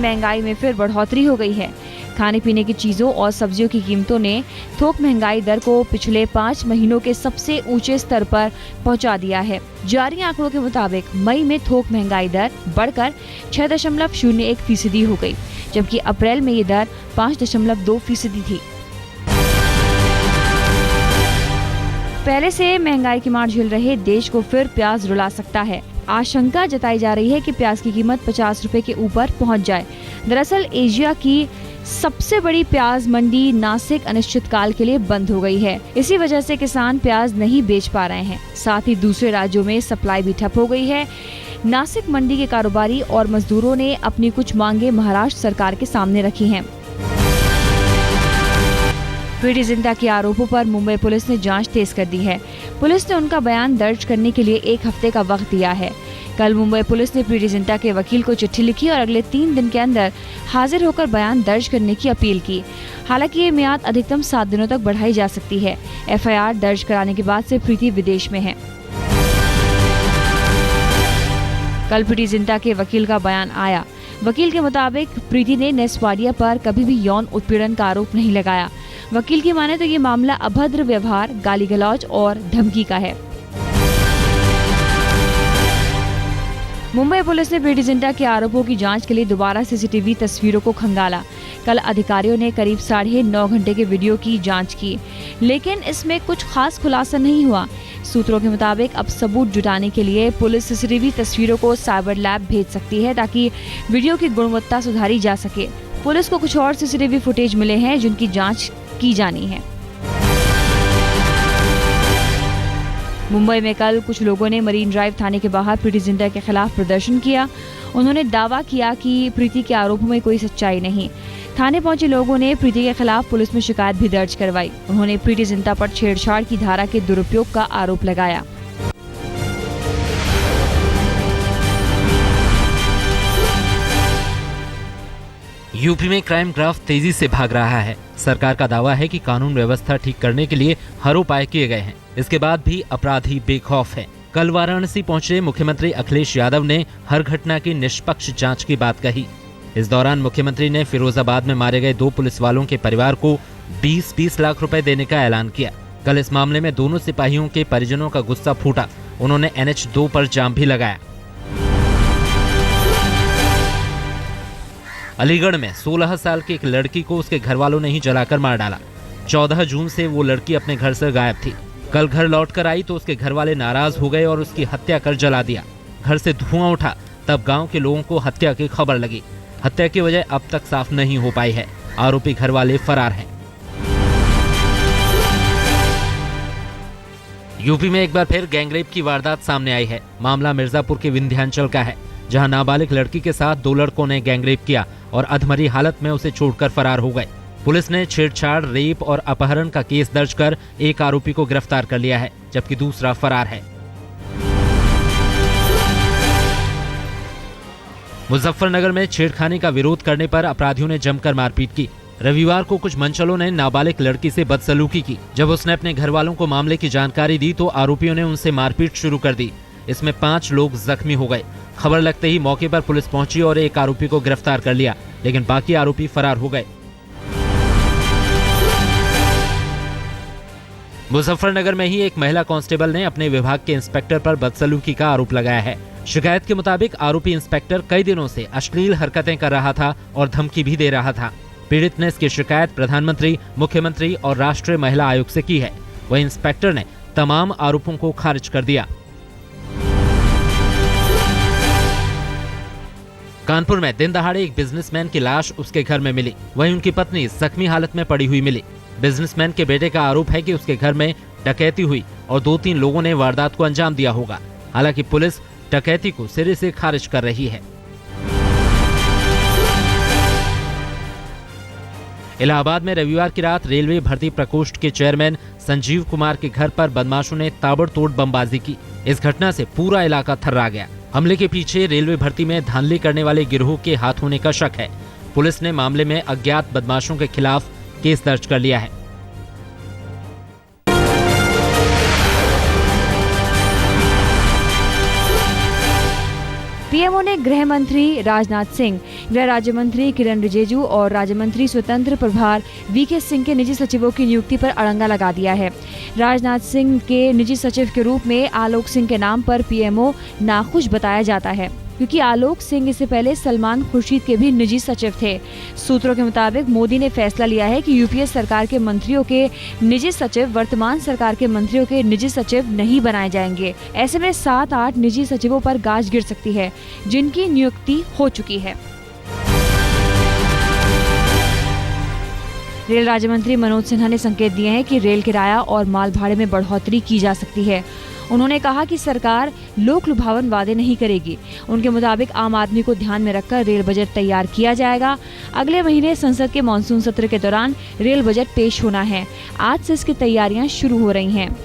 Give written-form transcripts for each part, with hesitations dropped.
महंगाई में फिर बढ़ोतरी हो गई है। खाने पीने की चीजों और सब्जियों की कीमतों ने थोक महंगाई दर को पिछले 5 महीनों के सबसे ऊंचे स्तर पर पहुंचा दिया है। जारी आंकड़ों के मुताबिक मई में थोक महंगाई दर बढ़कर 6.01% हो गई, जबकि अप्रैल में ये दर 5.2% थी। पहले से महंगाई की मार झेल रहे देश को फिर प्याज रुला सकता है। आशंका जताई जा रही है कि प्याज की कीमत 50 रुपए के ऊपर पहुंच जाए। दरअसल एशिया की सबसे बड़ी प्याज मंडी नासिक अनिश्चितकाल के लिए बंद हो गई है। इसी वजह से किसान प्याज नहीं बेच पा रहे हैं। साथ ही दूसरे राज्यों में सप्लाई भी ठप हो गई है। नासिक मंडी के कारोबारी और मजदूरों ने अपनी कुछ मांगे महाराष्ट्र सरकार के सामने रखी हैं। प्रीति जिंटा के आरोपों पर मुंबई पुलिस ने जांच तेज कर दी है। पुलिस ने उनका बयान दर्ज करने के लिए 1 हफ्ते का वक्त दिया है। कल मुंबई पुलिस ने प्रीति जिंटा के वकील को चिट्ठी लिखी और अगले 3 दिन के अंदर हाजिर होकर बयान दर्ज करने की अपील की। हालांकि ये मियाद अधिकतम 7 दिनों तक बढ़ाई जा सकती है। FIR दर्ज कराने के बाद से प्रीति विदेश में है। कल प्रीति जिंटा के वकील का बयान आया। वकील के मुताबिक प्रीति ने नेस्वाडिया पर कभी भी यौन उत्पीड़न का आरोप नहीं लगाया। वकील की माने तो ये मामला अभद्र व्यवहार, गाली गलौज और धमकी का है। मुंबई पुलिस ने प्रीति जिंटा के आरोपों की जांच के लिए दोबारा CCTV तस्वीरों को खंगाला। कल अधिकारियों ने करीब 9.5 घंटे के वीडियो की जांच की, लेकिन इसमें कुछ खास खुलासा नहीं हुआ। सूत्रों के मुताबिक अब सबूत जुटाने के लिए पुलिस CCTV तस्वीरों को साइबर लैब भेज सकती है ताकि वीडियो की गुणवत्ता सुधारी जा सके। पुलिस को कुछ और CCTV फुटेज मिले हैं जिनकी जांच की जानी है। मुंबई में कल कुछ लोगों ने मरीन ड्राइव थाने के बाहर प्रीति जिंटा के खिलाफ प्रदर्शन किया। उन्होंने दावा किया कि प्रीति के आरोपों में कोई सच्चाई नहीं। थाने पहुंचे लोगों ने प्रीति के खिलाफ पुलिस में शिकायत भी दर्ज करवाई। उन्होंने प्रीति जिंटा पर छेड़छाड़ की धारा के दुरुपयोग का आरोप लगाया। यूपी में क्राइम ग्राफ तेजी से भाग रहा है। सरकार का दावा है कि कानून व्यवस्था ठीक करने के लिए हर उपाय किए गए हैं। इसके बाद भी अपराधी बेखौफ है। कल वाराणसी पहुंचे मुख्यमंत्री अखिलेश यादव ने हर घटना की निष्पक्ष जांच की बात कही। इस दौरान मुख्यमंत्री ने फिरोजाबाद में मारे गए 2 पुलिस वालों के परिवार को 20-20 लाख रुपए देने का ऐलान किया। कल इस मामले में दोनों सिपाहियों के परिजनों का गुस्सा फूटा। उन्होंने NH2 पर जाम भी लगाया। अलीगढ़ में 16 साल की एक लड़की को उसके घर वालों ने ही जलाकर मार डाला। 14 जून से वो लड़की अपने घर से गायब थी। कल घर लौटकर आई तो उसके घर वाले नाराज हो गए और उसकी हत्या कर जला दिया। घर से धुआं उठा, तब गांव के लोगों को हत्या की खबर लगी। हत्या की वजह अब तक साफ नहीं हो पाई है। आरोपी घर वाले फरार हैं। यूपी में एक बार फिर गैंगरेप की वारदात सामने आई है। मामला मिर्जापुर के विंध्याचल का है, जहां नाबालिग लड़की के साथ 2 लड़कों ने गैंगरेप किया और अधमरी हालत में उसे छोड़कर फरार हो गए। पुलिस ने छेड़छाड़, रेप और अपहरण का केस दर्ज कर एक आरोपी को गिरफ्तार कर लिया है, जबकि दूसरा फरार है। मुजफ्फरनगर में छेड़खानी का विरोध करने पर अपराधियों ने जमकर मारपीट की। रविवार को कुछ मंचलों ने नाबालिग लड़की से बदसलूकी की। जब उसने अपने घर वालों को मामले की जानकारी दी तो आरोपियों ने उनसे मारपीट शुरू कर दी। इसमें 5 लोग जख्मी हो गए। खबर लगते ही मौके पर पुलिस पहुंची और एक आरोपी को गिरफ्तार कर लिया, लेकिन बाकी आरोपी फरार हो गए। मुजफ्फरनगर में ही एक महिला कांस्टेबल ने अपने विभाग के इंस्पेक्टर पर बदसलूकी का आरोप लगाया है। शिकायत के मुताबिक आरोपी इंस्पेक्टर कई दिनों से अश्लील हरकतें कर रहा था और धमकी भी दे रहा था। पीड़ित ने इसकी शिकायत प्रधानमंत्री, मुख्यमंत्री और राष्ट्रीय महिला आयोग से की है। वहीं इंस्पेक्टर ने तमाम आरोपों को खारिज कर दिया। कानपुर में दिन दहाड़े एक बिजनेसमैन की लाश उसके घर में मिली। वहीं उनकी पत्नी जख्मी हालत में पड़ी हुई मिली। बिजनेसमैन के बेटे का आरोप है कि उसके घर में डकैती हुई और 2-3 लोगों ने वारदात को अंजाम दिया होगा। हालांकि पुलिस डकैती को सिरे से खारिज कर रही है। इलाहाबाद में रविवार की रात रेलवे भर्ती प्रकोष्ठ के चेयरमैन संजीव कुमार के घर पर बदमाशों ने ताबड़तोड़ बमबाजी की। इस घटना से पूरा इलाका थर्रा गया। हमले के पीछे रेलवे भर्ती में धांधली करने वाले गिरोह के हाथ होने का शक है। पुलिस ने मामले में अज्ञात बदमाशों के खिलाफ केस दर्ज कर लिया है। पीएमओ ने गृह मंत्री राजनाथ सिंह, गृह राज्य मंत्री किरण रिजिजू और राज्य मंत्री स्वतंत्र प्रभार वीके सिंह के निजी सचिवों की नियुक्ति पर अड़ंगा लगा दिया है। राजनाथ सिंह के निजी सचिव के रूप में आलोक सिंह के नाम पर पीएमओ नाखुश बताया जाता है, क्योंकि आलोक सिंह इससे पहले सलमान खुर्शीद के भी निजी सचिव थे। सूत्रों के मुताबिक मोदी ने फैसला लिया है कि यूपीए सरकार के मंत्रियों के निजी सचिव वर्तमान सरकार के मंत्रियों के निजी सचिव नहीं बनाए जाएंगे। ऐसे में 7-8 निजी सचिवों पर गाज गिर सकती है, जिनकी नियुक्ति हो चुकी है। रेल राज्य मंत्री मनोज सिन्हा ने संकेत दिए हैं कि रेल किराया और माल भाड़े में बढ़ोतरी की जा सकती है। उन्होंने कहा कि सरकार लोक लुभावन वादे नहीं करेगी। उनके मुताबिक आम आदमी को ध्यान में रखकर रेल बजट तैयार किया जाएगा। अगले महीने संसद के मानसून सत्र के दौरान रेल बजट पेश होना है। आज से इसकी तैयारियां शुरू हो रही हैं।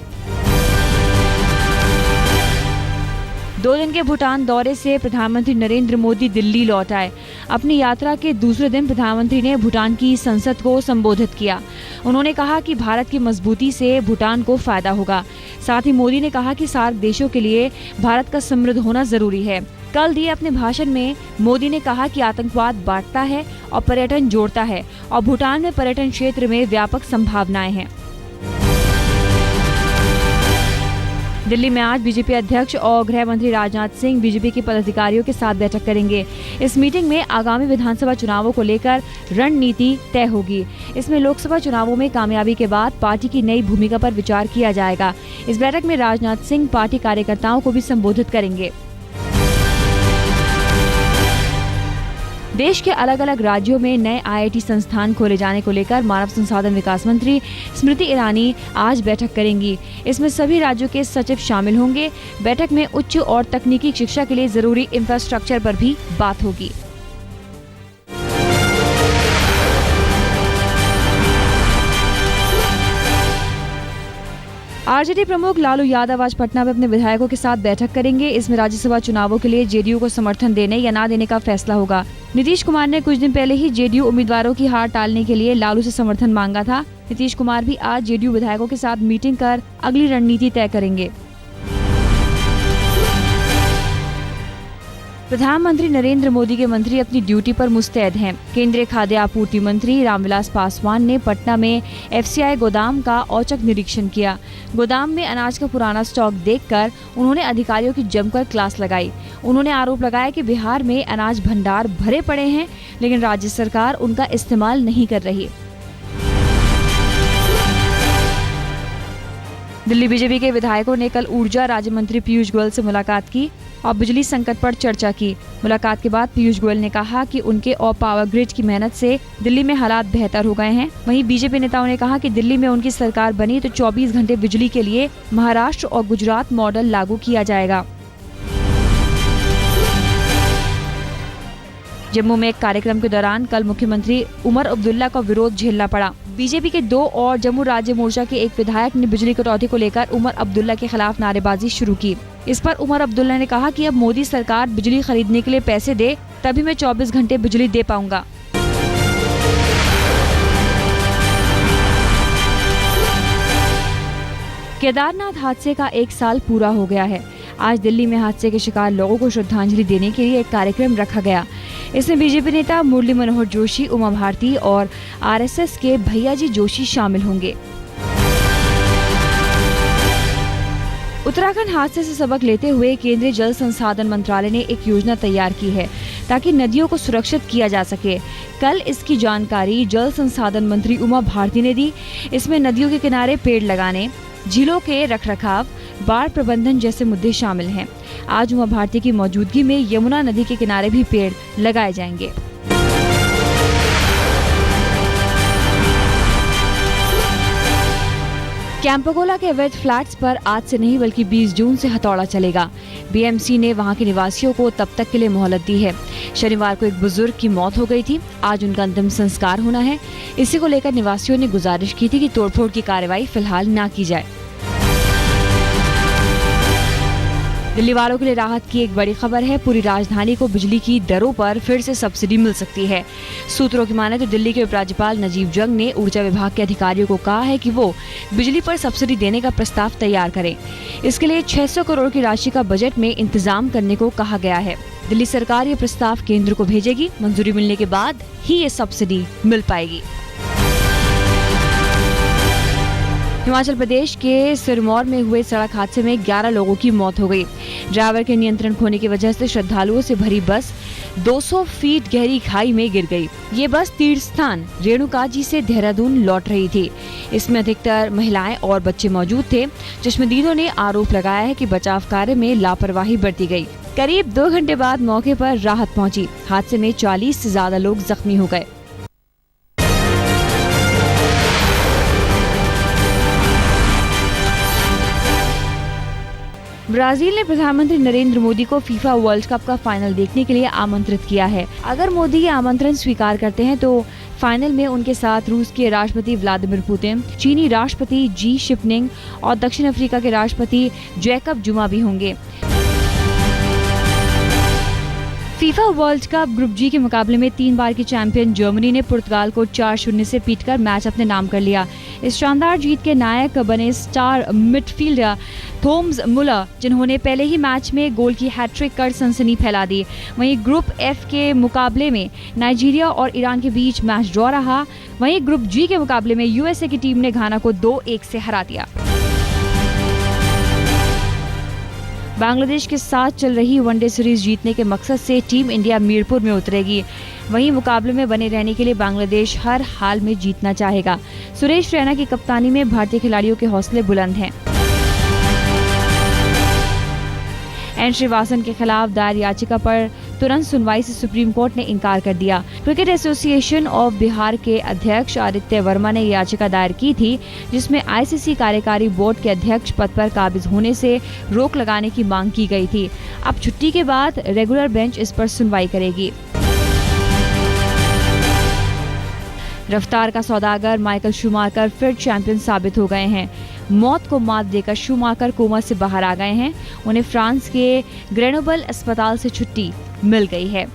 2 दिन के भूटान दौरे से प्रधानमंत्री नरेंद्र मोदी दिल्ली लौट आए। अपनी यात्रा के दूसरे दिन प्रधानमंत्री ने भूटान की संसद को संबोधित किया। उन्होंने कहा कि भारत की मजबूती से भूटान को फायदा होगा। साथ ही मोदी ने कहा कि सार्क देशों के लिए भारत का समृद्ध होना जरूरी है। कल दिए अपने भाषण में मोदी ने कहा कि आतंकवाद बांटता है और पर्यटन जोड़ता है और भूटान में पर्यटन क्षेत्र में व्यापक संभावनाएं हैं। दिल्ली में आज बीजेपी अध्यक्ष और गृह मंत्री राजनाथ सिंह बीजेपी के पदाधिकारियों के साथ बैठक करेंगे। इस मीटिंग में आगामी विधानसभा चुनावों को लेकर रणनीति तय होगी। इसमें लोकसभा चुनावों में कामयाबी के बाद पार्टी की नई भूमिका पर विचार किया जाएगा। इस बैठक में राजनाथ सिंह पार्टी कार्यकर्ताओं को भी संबोधित करेंगे। देश के अलग अलग राज्यों में नए आईआईटी संस्थान खोले जाने को लेकर मानव संसाधन विकास मंत्री स्मृति ईरानी आज बैठक करेंगी। इसमें सभी राज्यों के सचिव शामिल होंगे। बैठक में उच्च और तकनीकी शिक्षा के लिए जरूरी इंफ्रास्ट्रक्चर पर भी बात होगी। आरजेडी प्रमुख लालू यादव आज पटना में अपने विधायकों के साथ बैठक करेंगे। इसमें राज्यसभा चुनावों के लिए जेडीयू को समर्थन देने या ना देने का फैसला होगा। नीतीश कुमार ने कुछ दिन पहले ही जेडीयू उम्मीदवारों की हार टालने के लिए लालू से समर्थन मांगा था। नीतीश कुमार भी आज जेडीयू विधायकों के साथ मीटिंग कर अगली रणनीति तय करेंगे। प्रधानमंत्री नरेंद्र मोदी के मंत्री अपनी ड्यूटी पर मुस्तैद हैं। केंद्रीय खाद्य आपूर्ति मंत्री रामविलास पासवान ने पटना में एफसीआई गोदाम का औचक निरीक्षण किया। गोदाम में अनाज का पुराना स्टॉक देखकर उन्होंने अधिकारियों की जमकर क्लास लगाई। उन्होंने आरोप लगाया कि बिहार में अनाज भंडार भरे पड़े हैं, लेकिन राज्य सरकार उनका इस्तेमाल नहीं कर रही। दिल्ली बीजेपी के विधायकों ने कल ऊर्जा राज्य मंत्री पीयूष गोयल से मुलाकात की और बिजली संकट पर चर्चा की। मुलाकात के बाद पीयूष गोयल ने कहा कि उनके और पावर ग्रिड की मेहनत से दिल्ली में हालात बेहतर हो गए हैं। वहीं बीजेपी नेताओं ने कहा कि दिल्ली में उनकी सरकार बनी तो 24 घंटे बिजली के लिए महाराष्ट्र और गुजरात मॉडल लागू किया जाएगा। जम्मू में एक कार्यक्रम के दौरान कल मुख्यमंत्री उमर अब्दुल्ला का विरोध झेलना पड़ा। बीजेपी के 2 और जम्मू राज्य मोर्चा के एक विधायक ने बिजली कटौती को लेकर उमर अब्दुल्ला के खिलाफ नारेबाजी शुरू की। इस पर उमर अब्दुल्ला ने कहा कि अब मोदी सरकार बिजली खरीदने के लिए पैसे दे, तभी मैं 24 घंटे बिजली दे पाऊंगा। केदारनाथ हादसे का 1 साल पूरा हो गया है। आज दिल्ली में हादसे के शिकार लोगों को श्रद्धांजलि देने के लिए एक कार्यक्रम रखा गया। इसमें बीजेपी नेता मुरली मनोहर जोशी, उमा भारती और आरएसएस के भैयाजी जोशी शामिल होंगे। उत्तराखंड हादसे से सबक लेते हुए केंद्रीय जल संसाधन मंत्रालय ने एक योजना तैयार की है ताकि नदियों को सुरक्षित किया जा सके। कल इसकी जानकारी जल संसाधन मंत्री उमा भारती ने दी। इसमें नदियों के किनारे पेड़ लगाने, झीलों के रखरखाव, बाढ़ प्रबंधन जैसे मुद्दे शामिल हैं। आज उमा भारती की मौजूदगी में यमुना नदी के किनारे भी पेड़ लगाए जाएंगे। कैंपगोला के अवैध फ्लैट्स पर आज से नहीं बल्कि 20 जून से हथौड़ा चलेगा। बीएमसी ने वहां के निवासियों को तब तक के लिए मोहलत दी है। शनिवार को एक बुजुर्ग की मौत हो गई थी। आज उनका अंतिम संस्कार होना है। इसी को लेकर निवासियों ने गुजारिश की थी कि तोड़फोड़ की कार्रवाई फिलहाल ना की जाए। दिल्ली वालों के लिए राहत की एक बड़ी खबर है। पूरी राजधानी को बिजली की दरों पर फिर से सब्सिडी मिल सकती है। सूत्रों की माने तो दिल्ली के उपराज्यपाल नजीब जंग ने ऊर्जा विभाग के अधिकारियों को कहा है कि वो बिजली पर सब्सिडी देने का प्रस्ताव तैयार करें। इसके लिए 600 करोड़ की राशि का बजट में इंतजाम करने को कहा गया है। दिल्ली सरकार ये प्रस्ताव केंद्र को भेजेगी। मंजूरी मिलने के बाद ही ये सब्सिडी मिल पाएगी। हिमाचल प्रदेश के सिरमौर में हुए सड़क हादसे में 11 लोगों की मौत हो गई। ड्राइवर के नियंत्रण खोने की वजह से श्रद्धालुओं से भरी बस 200 फीट गहरी खाई में गिर गई। ये बस तीर्थ स्थान रेणुकाजी से देहरादून लौट रही थी। इसमें अधिकतर महिलाएं और बच्चे मौजूद थे। चश्मदीदों ने आरोप लगाया है कि बचाव कार्य में लापरवाही बरती गई। करीब 2 घंटे बाद मौके पर राहत पहुंची। हादसे में 40 से ज्यादा लोग जख्मी हो गए। ब्राजील ने प्रधानमंत्री नरेंद्र मोदी को फीफा वर्ल्ड कप का फाइनल देखने के लिए आमंत्रित किया है। अगर मोदी ये आमंत्रण स्वीकार करते हैं तो फाइनल में उनके साथ रूस के राष्ट्रपति व्लादिमीर पुतिन, चीनी राष्ट्रपति जी शिनपिंग और दक्षिण अफ्रीका के राष्ट्रपति जैकब जुमा भी होंगे। फीफा वर्ल्ड कप ग्रुप जी के मुकाबले में 3 बार की चैंपियन जर्मनी ने पुर्तगाल को 4-0 से पीटकर मैच अपने नाम कर लिया। इस शानदार जीत के नायक बने स्टार मिडफील्डर थॉमस मुलर, जिन्होंने पहले ही मैच में गोल की हैट्रिक कर सनसनी फैला दी। वहीं ग्रुप एफ के मुकाबले में नाइजीरिया और ईरान के बीच मैच ड्रॉ रहा। वहीं ग्रुप जी के मुकाबले में यूएसए की टीम ने घाना को 2-1 से हरा दिया। बांग्लादेश के साथ चल रही वनडे सीरीज जीतने के मकसद से टीम इंडिया मीरपुर में उतरेगी। वहीं मुकाबले में बने रहने के लिए बांग्लादेश हर हाल में जीतना चाहेगा। सुरेश रैना की कप्तानी में भारतीय खिलाड़ियों के हौसले बुलंद हैं। एन श्रीवास्तव के खिलाफ दायर याचिका पर तुरंत सुनवाई से सुप्रीम कोर्ट ने इनकार कर दिया। क्रिकेट एसोसिएशन ऑफ बिहार के अध्यक्ष आदित्य वर्मा ने याचिका दायर की थी, जिसमें आईसीसी कार्यकारी बोर्ड के अध्यक्ष पद पर काबिज होने से रोक लगाने की मांग की गई थी। अब छुट्टी के बाद रेगुलर बेंच इस पर सुनवाई करेगी। रफ्तार का सौदागर माइकल शूमाकर फिर चैंपियन साबित हो गए हैं। मौत को मात देकर शूमाकर कोमा से बाहर आ गए हैं। उन्हें फ्रांस के ग्रेनोबल अस्पताल से छुट्टी मिल गई है।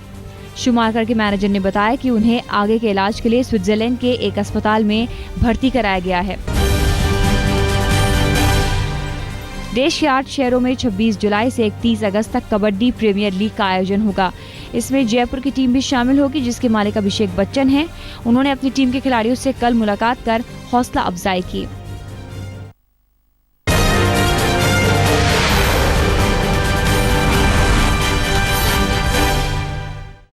शूमाकर के मैनेजर ने बताया कि उन्हें आगे के इलाज के लिए स्विट्जरलैंड के एक अस्पताल में भर्ती कराया गया है। देश के 8 शहरों में 26 जुलाई से 31 अगस्त तक कबड्डी प्रीमियर लीग का आयोजन होगा। इसमें जयपुर की टीम भी शामिल होगी, जिसके मालिक अभिषेक बच्चन हैं। उन्होंने अपनी टीम के खिलाड़ियों से कल मुलाकात कर हौसला अफजाई की।